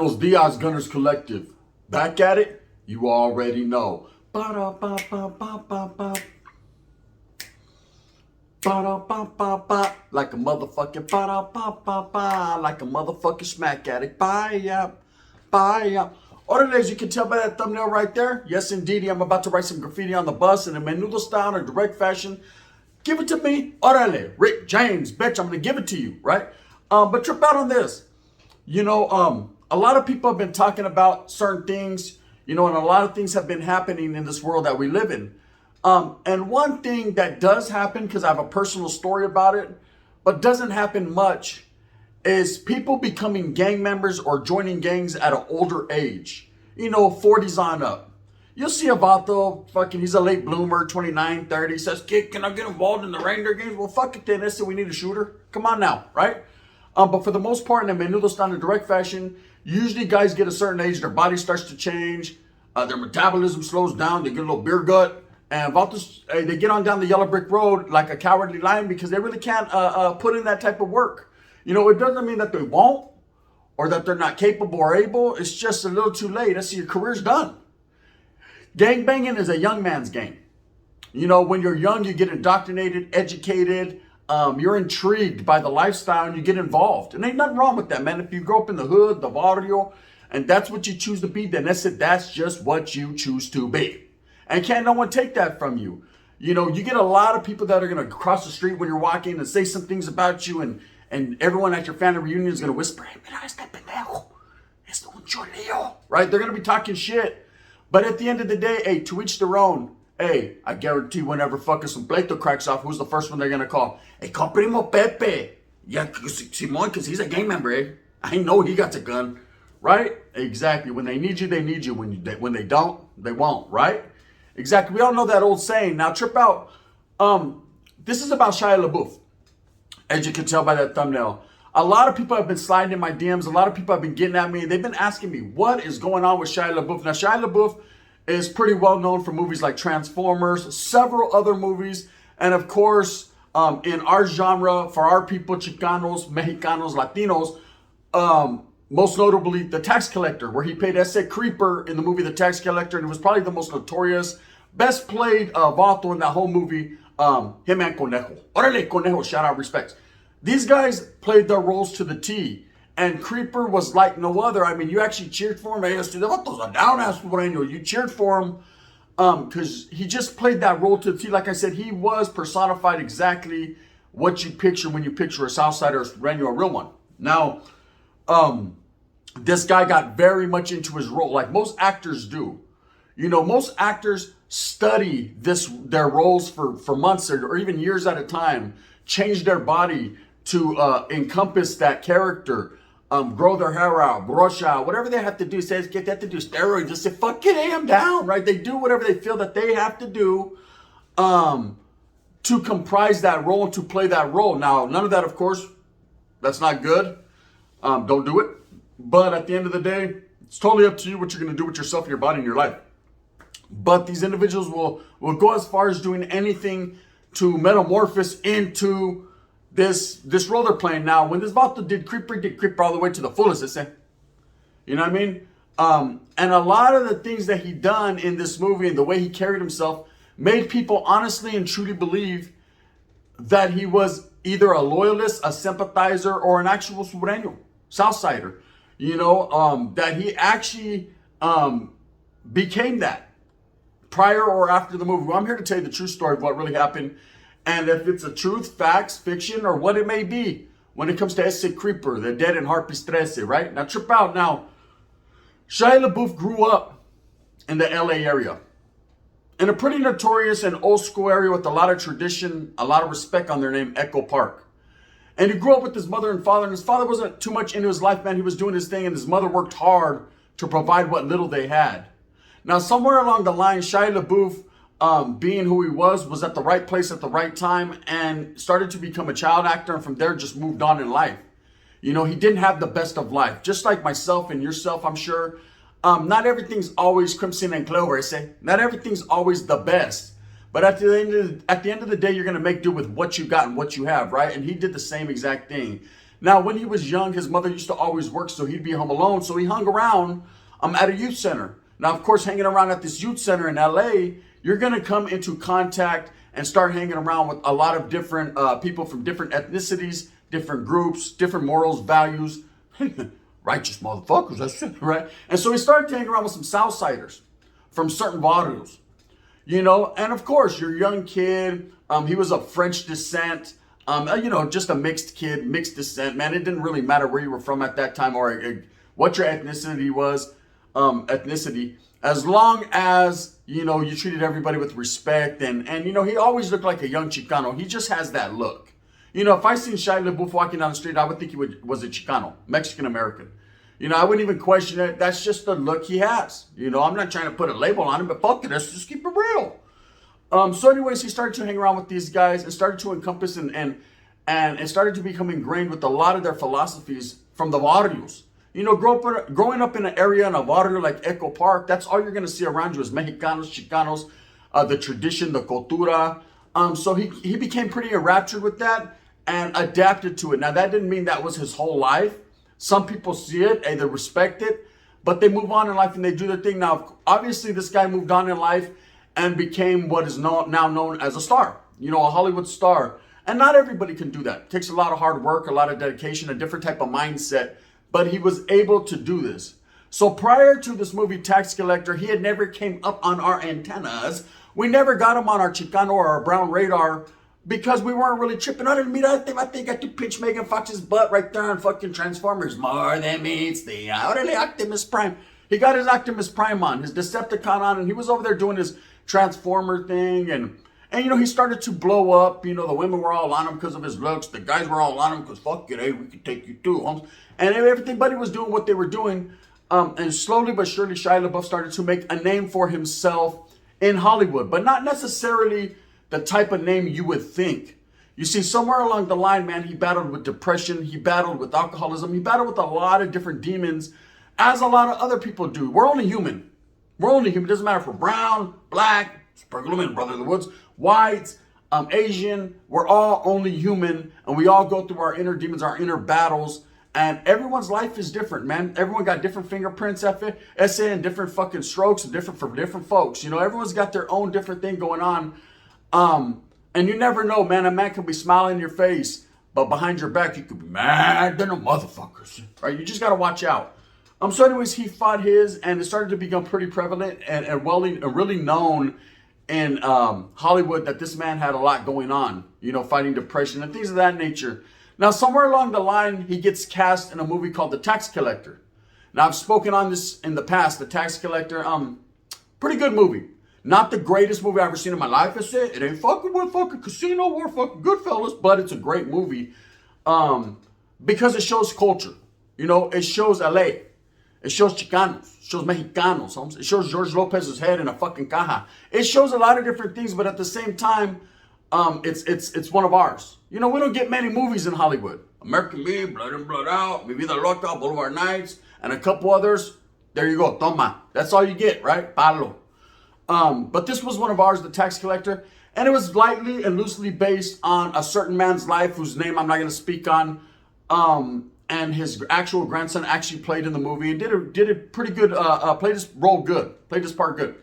Buenos Dias Gunners Collective. Back at it? You already know. Ba-da-ba-ba-ba-ba-ba. Ba-da-ba-ba-ba. Like a motherfucking ba-da-ba-ba-ba. Like a motherfucking smack addict. Bye-ya. Bye-ya. Orderly, as you can tell by that thumbnail right there, yes indeedy, I'm about to write some graffiti on the bus in a menudo style or direct fashion. Give it to me. Orderly, Rick James, bitch, I'm going to give it to you, right? But trip out on this. You know, a lot of people have been talking about certain things, you know, and a lot of things have been happening in this world that we live in. And one thing that does happen, because I have a personal story about it, but doesn't happen much, is people becoming gang members or joining gangs at an older age. You know, 40s on up. You'll see a vato, fucking, he's a late bloomer, 29, 30, says, kid, can I get involved in the reindeer games? Well, fuck it then, we need a shooter. Come on now, right? But for the most part, in a menudo style direct fashion, usually guys get a certain age, their body starts to change, their metabolism slows down, they get a little beer gut, and vatos, they get on down the yellow brick road like a cowardly lion because they really can't put in that type of work. You know, it doesn't mean that they won't or that they're not capable or able. It's just a little too late. That's your career's done. Gang banging is a young man's game. You know, when you're young, you get indoctrinated, educated, you're intrigued by the lifestyle and you get involved. And ain't nothing wrong with that, man. If you grow up in the hood, the barrio, and that's what you choose to be, then that's just what you choose to be. And can't no one take that from you. You know, you get a lot of people that are going to cross the street when you're walking and say some things about you, and everyone at your family reunion is going to whisper, hey, mira este pendejo, es un cholillo, right? They're going to be talking shit. But at the end of the day, hey, to each their own. Hey, I guarantee whenever fucking some pleito cracks off, who's the first one they're going to call? Hey, call Primo Pepe. Yeah, Simon, because he's a gang member, eh? I know he got a gun, right? Exactly. When they need you, they need you. When they don't, they won't, right? Exactly. We all know that old saying. Now, trip out. This is about Shia LaBeouf. As you can tell by that thumbnail. A lot of people have been sliding in my DMs. A lot of people have been getting at me. They've been asking me, what is going on with Shia LaBeouf? Now, Shia LaBeouf is pretty well known for movies like Transformers, several other movies, and of course, in our genre, for our people, Chicanos, Mexicanos, Latinos, most notably The Tax Collector, where he played S.A. Creeper in the movie The Tax Collector, and it was probably the most notorious, best played vato in that whole movie, him and Conejo. Orale, Conejo, shout out, respects. These guys played their roles to the T. And Creeper was like no other. I mean, you actually cheered for him. You cheered for him because he just played that role to the T. Like I said, he was personified exactly what you picture when you picture a Southsider or a real one. Now, this guy got very much into his role, like most actors do. You know, most actors study their roles for months or even years at a time, change their body to encompass that character. Grow their hair out, brush out, whatever they have to do. Says get that to do steroids. Just say fuck it, hey, I'm down, right? They do whatever they feel that they have to do to comprise that role and to play that role. Now, none of that, of course, that's not good. Don't do it. But at the end of the day, it's totally up to you what you're going to do with yourself, your body, and your life. But these individuals will go as far as doing anything to metamorphose into this role they're playing. Now, when this vato did Creeper all the way to the fullest, you know what I mean? And a lot of the things that he done in this movie and the way he carried himself made people honestly and truly believe that he was either a loyalist, a sympathizer, or an actual sureño, Southsider. You know, that he actually became that prior or after the movie. Well, I'm here to tell you the true story of what really happened. And if it's a truth, facts, fiction, or what it may be, when it comes to S.A. Creeper, the Dead and Harpy's Trece, right? Now, trip out. Now, Shia LaBeouf grew up in the L.A. area. In a pretty notorious and old school area with a lot of tradition, a lot of respect on their name, Echo Park. And he grew up with his mother and father, and his father wasn't too much into his life, man. He was doing his thing, and his mother worked hard to provide what little they had. Now, somewhere along the line, Shia LaBeouf, being who he was at the right place at the right time and started to become a child actor, and from there just moved on in life. You know, he didn't have the best of life. Just like myself and yourself, I'm sure. Not everything's always crimson and clover, Not everything's always the best. But at the end of the day, you're going to make do with what you got and what you have, right? And he did the same exact thing. Now, when he was young, his mother used to always work, so he'd be home alone. So he hung around at a youth center. Now, of course, hanging around at this youth center in LA, you're going to come into contact and start hanging around with a lot of different people from different ethnicities, different groups, different morals, values. Righteous motherfuckers, that's it, right? And so he started hanging around with some Southsiders from certain barrios, you know? And of course, you're a young kid. He was of French descent, you know, just a mixed kid, mixed descent, man. It didn't really matter where you were from at that time or what your ethnicity was, as long as, you know, you treated everybody with respect. And you know, he always looked like a young Chicano. He just has that look. You know, if I seen Shia LaBeouf walking down the street, I would think he was a Chicano, Mexican-American. You know, I wouldn't even question it. That's just the look he has. You know, I'm not trying to put a label on him, but fuck it, let's just keep it real. So anyways, he started to hang around with these guys and started to encompass and started to become ingrained with a lot of their philosophies from the barrios. You know, growing up in an area in a barrio like Echo Park, that's all you're going to see around you is Mexicanos, Chicanos, the tradition, the cultura. So he became pretty enraptured with that and adapted to it. Now, that didn't mean that was his whole life. Some people see it and they respect it, but they move on in life and they do their thing. Now, obviously, this guy moved on in life and became what is now known as a star, you know, a Hollywood star. And not everybody can do that. It takes a lot of hard work, a lot of dedication, a different type of mindset, but he was able to do this. So prior to this movie, Tax Collector, he had never came up on our antennas. We never got him on our Chicano or our brown radar because we weren't really tripping on it. I think I could pinch Megan Fox's butt right there on fucking Transformers. More than meets the orderly Optimus Prime. He got his Optimus Prime on, his Decepticon on, and he was over there doing his Transformer thing. And you know, he started to blow up. You know, the women were all on him because of his looks. The guys were all on him because, fuck it, hey, we could take you too, Holmes. And everybody was doing what they were doing. And slowly but surely, Shia LaBeouf started to make a name for himself in Hollywood, but not necessarily the type of name you would think. You see, somewhere along the line, man, he battled with depression, he battled with alcoholism, he battled with a lot of different demons, as a lot of other people do. We're only human. We're only human. It doesn't matter if we're brown, black, sprinkle them in, brother in the woods, whites, Asian. We're all only human, and we all go through our inner demons, our inner battles. And everyone's life is different, man. Everyone got different fingerprints, essay, and different fucking strokes, and different for different folks. You know, everyone's got their own different thing going on. And you never know, man. A man could be smiling in your face, but behind your back, you could be mad than a motherfuckers. Right? You just got to watch out. So anyways, he fought his, and it started to become pretty prevalent and really known in Hollywood that this man had a lot going on. You know, fighting depression and things of that nature. Now, somewhere along the line, he gets cast in a movie called The Tax Collector. Now, I've spoken on this in the past, The Tax Collector. Pretty good movie. Not the greatest movie I've ever seen in my life. It ain't fucking with fucking Casino or fucking Goodfellas, but it's a great movie because it shows culture. You know, it shows LA. It shows Chicanos. It shows Mexicanos. It shows George Lopez's head in a fucking caja. It shows a lot of different things, but at the same time, it's one of ours. You know, we don't get many movies in Hollywood. American Me, Blood In, Blood Out, Mi Vida Loca, Boulevard Nights, and a couple others. There you go, toma. That's all you get, right? Palo. But this was one of ours, The Tax Collector, and it was lightly and loosely based on a certain man's life whose name I'm not going to speak on. And his actual grandson actually played in the movie and did a pretty good, played his role good, played his part good.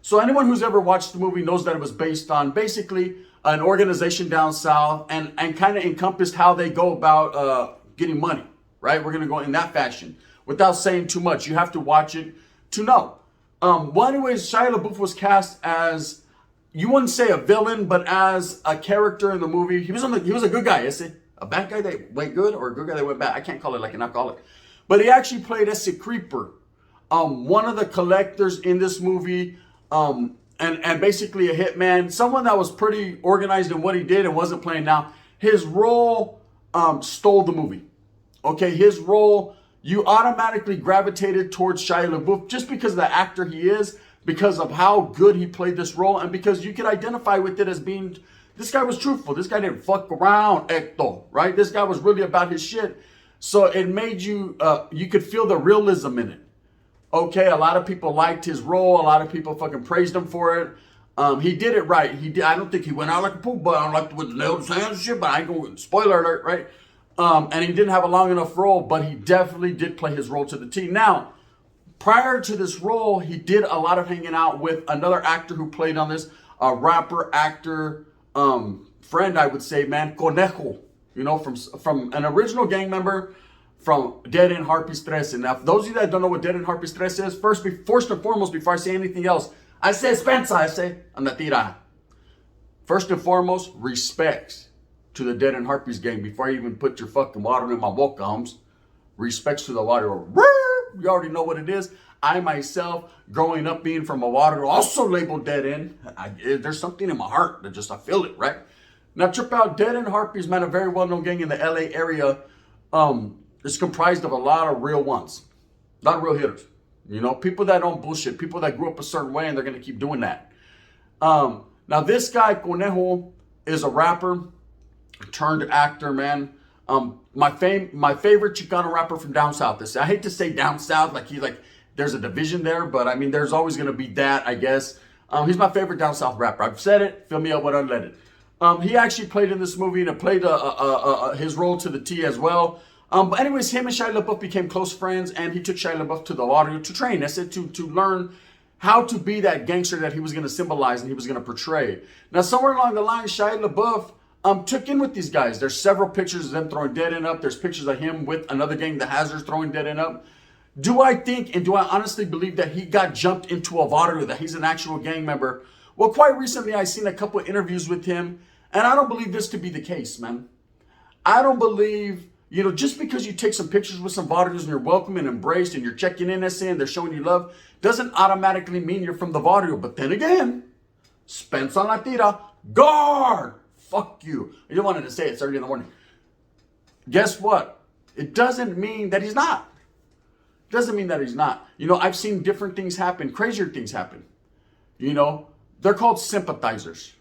So anyone who's ever watched the movie knows that it was based on basically an organization down south and kind of encompassed how they go about getting money, right? We're going to go in that fashion without saying too much. You have to watch it to know. Well, anyways, Shia LaBeouf was cast as, you wouldn't say a villain, but as a character in the movie. He was a good guy, is it? A bad guy that went good or a good guy that went bad? I can't call it like an alcoholic. But he actually played as a creeper. One of the collectors in this movie, and basically a hitman, someone that was pretty organized in what he did and wasn't playing. Now, his role stole the movie. Okay, his role, you automatically gravitated towards Shia LaBeouf just because of the actor he is, because of how good he played this role, and because you could identify with it as being, this guy was truthful. This guy didn't fuck around, Hector, right? This guy was really about his shit. So it made you, you could feel the realism in it. Okay, a lot of people liked his role. A lot of people fucking praised him for it. He did it right. I don't think he went out like a pool, but I don't like to with the nails hands and shit, but I ain't going to, spoiler alert, right? And he didn't have a long enough role, but he definitely did play his role to the T. Now, prior to this role, he did a lot of hanging out with another actor who played on this, a rapper, actor, friend, I would say, man, Conejo, you know, from an original gang member from Dead End Harpies 13. Now, for those of you that don't know what Dead End Harpies 13 is, first and foremost, before I say anything else, I say Spencer, I say, Andatira. First and foremost, respects to the Dead End Harpies gang before I even put your fucking water in my boca, homes. Respects to the water. You already know what it is. I myself, growing up being from a water, also labeled Dead End. There's something in my heart that I feel it, right? Now, trip out, Dead End Harpies, man, a very well-known gang in the LA area. It's comprised of a lot of real ones. A lot of real hitters. You know, people that don't bullshit. People that grew up a certain way and they're going to keep doing that. Now, this guy, Conejo, is a rapper turned actor, man. My favorite Chicano rapper from down south. I hate to say down south, like there's a division there, but I mean, there's always going to be that, I guess. He's my favorite down south rapper. I've said it. Fill me up with unleaded. He actually played in this movie and it played his role to the T as well. But anyways, him and Shia LaBeouf became close friends, and he took Shia LaBeouf to the water to train. I said to learn how to be that gangster that he was going to symbolize and he was going to portray. Now, somewhere along the line, Shia LaBeouf took in with these guys. There's several pictures of them throwing Dead End up. There's pictures of him with another gang, the Hazards, throwing Dead End up. Do I think and do I honestly believe that he got jumped into a water, that he's an actual gang member? Well, quite recently, I've seen a couple of interviews with him, and I don't believe this to be the case, man. I don't believe, you know, just because you take some pictures with some Vargas and you're welcome and embraced and you're checking in and they're showing you love, doesn't automatically mean you're from the barrio. But then again, Spence on la tira, guard! Fuck you. I just wanted to say it's early in the morning. Guess what? It doesn't mean that he's not. It doesn't mean that he's not. You know, I've seen different things happen, crazier things happen. You know, they're called sympathizers.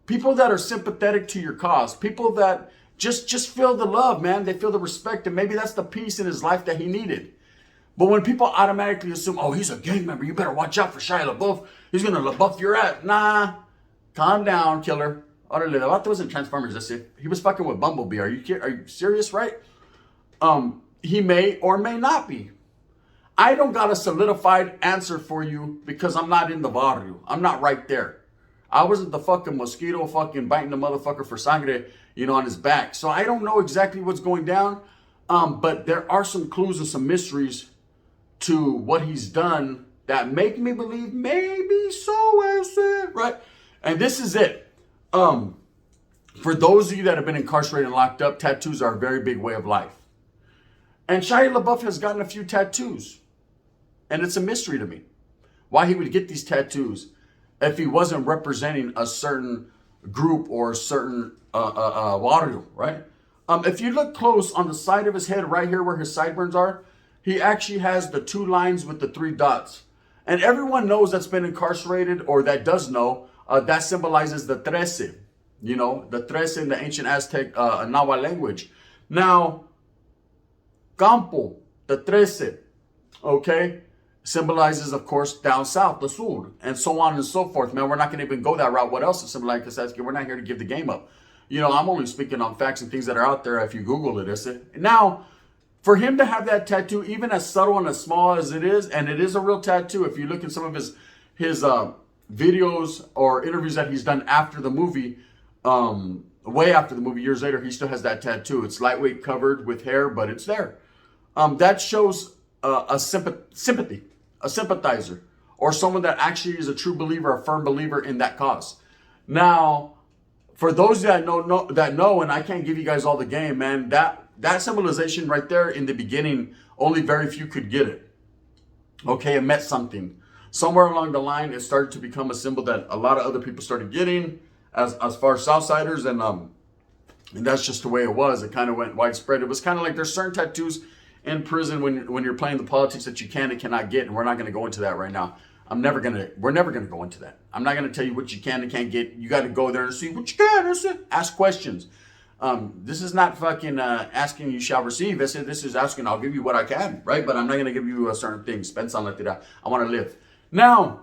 People that are sympathetic to your cause. People that just feel the love, man. They feel the respect, and maybe that's the peace in his life that he needed. But when people automatically assume, oh, he's a gang member, you better watch out for Shia LaBeouf. He's going to LaBeouf your ass. Nah, calm down, killer. Orale, the vato wasn't Transformers. That's it. He was fucking with Bumblebee. Are you serious, right? He may or may not be. I don't got a solidified answer for you because I'm not in the barrio. I'm not right there. I wasn't the fucking mosquito fucking biting the motherfucker for sangre, you know, on his back. So I don't know exactly what's going down. But there are some clues and some mysteries to what he's done that make me believe maybe so is it, right? And this is it. For those of you that have been incarcerated and locked up, tattoos are a very big way of life. And Shia LaBeouf has gotten a few tattoos. And it's a mystery to me why he would get these tattoos if he wasn't representing a certain group or a certain barrio, right? If you look close on the side of his head, right here where his sideburns are, he actually has the 2 lines with the 3 dots. And everyone knows that's been incarcerated, or that does know, that symbolizes the trece, you know, the trece in the ancient Aztec Nahuatl language. Now, campo, the trece, okay, symbolizes, of course, down south, the sur, and so on and so forth. Man, we're not going to even go that route. What else is symbolizes? We're not here to give the game up. You know, I'm only speaking on facts and things that are out there. If you Google it, is it? Now, for him to have that tattoo, even as subtle and as small as it is, and it is a real tattoo, if you look at some of his videos or interviews that he's done after the movie, way after the movie, years later, he still has that tattoo. It's lightweight covered with hair, but it's there. That shows a sympathy, a sympathizer, or someone that actually is a true believer, a firm believer in that cause. Now, for those that know, and I can't give you guys all the game, man, that symbolization right there in the beginning, only very few could get it. Okay, it meant something. Somewhere along the line, it started to become a symbol that a lot of other people started getting as far as Southsiders, and that's just the way it was. It kind of went widespread. It was kind of like there's certain tattoos in prison when you're playing the politics that you can and cannot get, and we're not going to go into that right now. We're never gonna go into that. I'm not gonna tell you what you can and can't get. You got to go there and see what you can. Ask questions. This is not fucking asking you shall receive. This is asking I'll give you what I can, right? But I'm not gonna give you a certain thing. Spend something like that. I want to live. Now,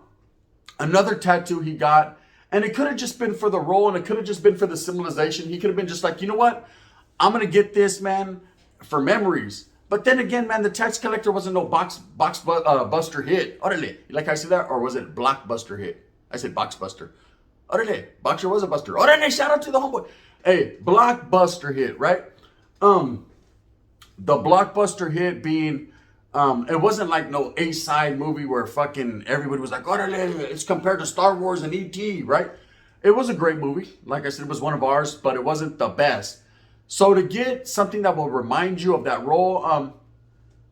another tattoo he got, and it could have just been for the role, and it could have just been for the symbolization. He could have been just like, you know what? I'm going to get this, man, for memories. But then again, man, the tax collector wasn't no buster hit. Orale. Like I said that, or was it blockbuster hit? I said box buster. Orale. Boxer was a buster. Orale. Shout out to the homeboy. Hey, blockbuster hit, right? The blockbuster hit being, it wasn't like no A-side movie where fucking everybody was like, orale. It's compared to Star Wars and E.T., right? It was a great movie. Like I said, it was one of ours, but it wasn't the best. So to get something that will remind you of that role,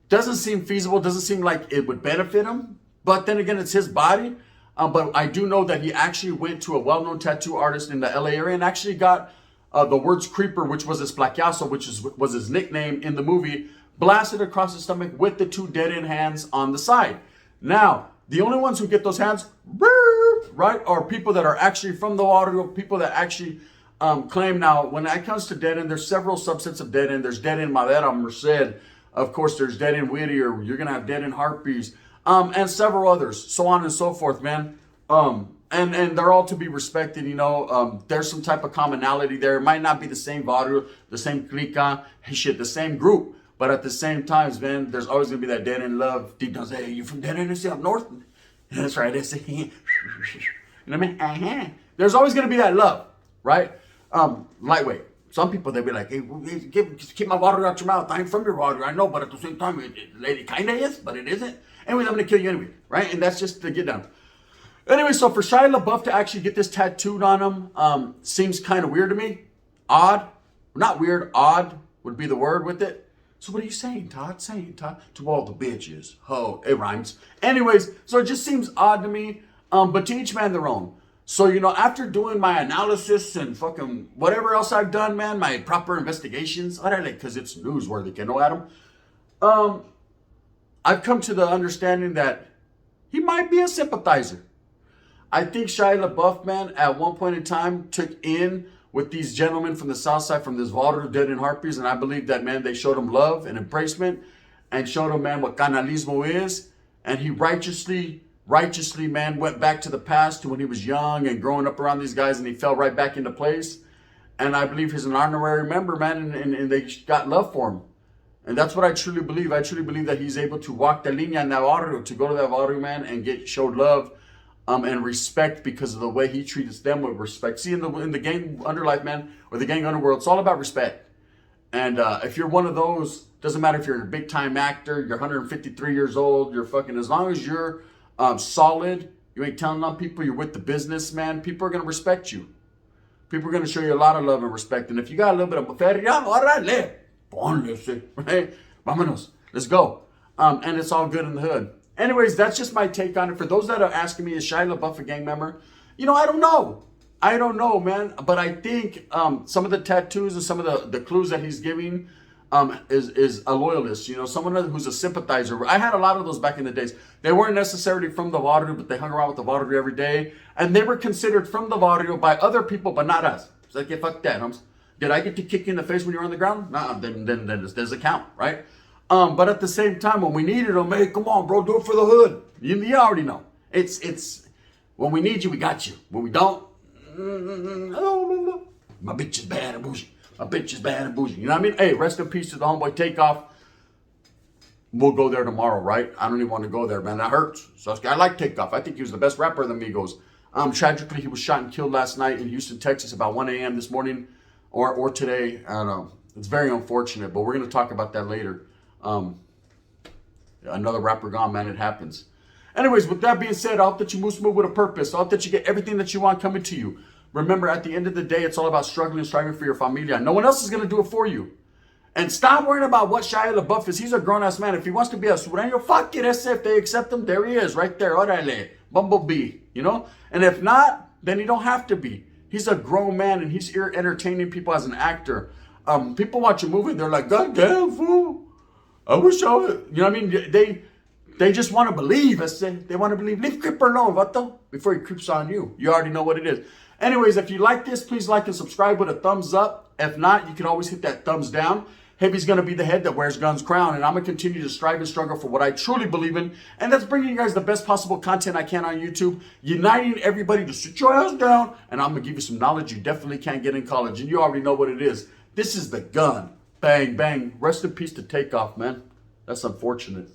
doesn't seem feasible, doesn't seem like it would benefit him. But then again, it's his body. But I do know that he actually went to a well-known tattoo artist in the LA area and actually got the words creeper, which was his plaquiazo, which was his nickname in the movie, blasted across his stomach with the 2 dead-end hands on the side. Now, the only ones who get those hands, right, are people that are actually from the water, people that actually claim. Now, when it comes to dead end, there's several subsets of dead end. There's dead end Madera, Merced. Of course, there's dead end Whittier. You're going to have dead end Harpies. And several others, so on and so forth, man. And they're all to be respected, you know. There's some type of commonality there. It might not be the same Varu, the same Clica, shit, the same group. But at the same time, man, there's always going to be that dead end love. Deep down, say, hey, you from dead end? It's up north? That's right. That's it. You know what I mean? There's always going to be that love, right? Lightweight. Some people, they'll be like, hey, keep my water out your mouth. I ain't from your water. I know, but at the same time, it kind of is, but it isn't. Anyways, I'm going to kill you anyway, right? And that's just the get down. Anyway, so for Shia LaBeouf to actually get this tattooed on him seems kind of weird to me. Odd. Not weird. Odd would be the word with it. So what are you saying, Todd? To all the bitches. Oh, it rhymes. Anyways, so it just seems odd to me. But to each man their own. So, you know, after doing my analysis and fucking whatever else I've done, man, my proper investigations, because it's newsworthy, you know, Adam? I've come to the understanding that he might be a sympathizer. I think Shia LaBeouf, man, at one point in time took in with these gentlemen from the South Side, from this Vaudeville Dead and Harpies, and I believe that, man, they showed him love and embracement and showed him, man, what canalismo is, and he righteously, man, went back to the past to when he was young and growing up around these guys, and he fell right back into place. And I believe he's an honorary member, man, and they got love for him. And that's what I truly believe. I truly believe that he's able to walk the linea in that barrio, to go to that barrio, man, and get showed love and respect because of the way he treats them with respect. See, in the gang underlife, man, or the gang underworld, it's all about respect. And if you're one of those, doesn't matter if you're a big time actor, you're 153 years old, you're fucking, as long as you're solid, you ain't telling on people, you're with the business, man, people are going to respect you. People are going to show you a lot of love and respect. And if you got a little bit of feria, órale, ponle, right? Vámonos, let's go. And it's all good in the hood. Anyways, that's just my take on it. For those that are asking me, is Shia LaBeouf a gang member? You know, I don't know, man. But I think some of the tattoos and some of the clues that he's giving is a loyalist. You know, someone who's a sympathizer. I had a lot of those back in the days. They weren't necessarily from the barrio, but they hung around with the barrio every day. And they were considered from the barrio by other people, but not us. It's like, yeah, fuck that, homes. Did I get to kick you in the face when you're on the ground? Nah, then there's a count, right? But at the same time, when we needed them, hey, come on, bro, do it for the hood. You already know. It's when we need you, we got you. When we don't, my bitch is bad and bougie. My bitch is bad and bougie. You know what I mean? Hey, rest in peace to the homeboy Takeoff. We'll go there tomorrow, right? I don't even want to go there, man. That hurts. So I like Takeoff. I think he was the best rapper of the Migos. Tragically, he was shot and killed last night in Houston, Texas, about 1 a.m. this morning or today. I don't know. It's very unfortunate, but we're going to talk about that later. Another rapper gone, man. It happens. Anyways, with that being said, I hope that you move with a purpose. I hope that you get everything that you want coming to you. Remember, at the end of the day, it's all about struggling and striving for your familia. No one else is going to do it for you. And stop worrying about what Shia LaBeouf is. He's a grown-ass man. If he wants to be a sureño, fuck it. If they accept him, there he is, right there. Orale, bumblebee, you know? And if not, then he don't have to be. He's a grown man, and he's here entertaining people as an actor. People watch a movie, and they're like, God damn, fool. I wish I would. You know what I mean? They just want to believe. They want to believe. Leave Creeper alone, vato, before he creeps on you. You already know what it is. Anyways, if you like this, please like and subscribe with a thumbs up. If not, you can always hit that thumbs down. Heavy's going to be the head that wears Gun's crown, and I'm going to continue to strive and struggle for what I truly believe in, and that's bringing you guys the best possible content I can on YouTube, uniting everybody to sit your ass down, and I'm going to give you some knowledge you definitely can't get in college, and you already know what it is. This is the gun. Bang, bang. Rest in peace to Takeoff, man. That's unfortunate.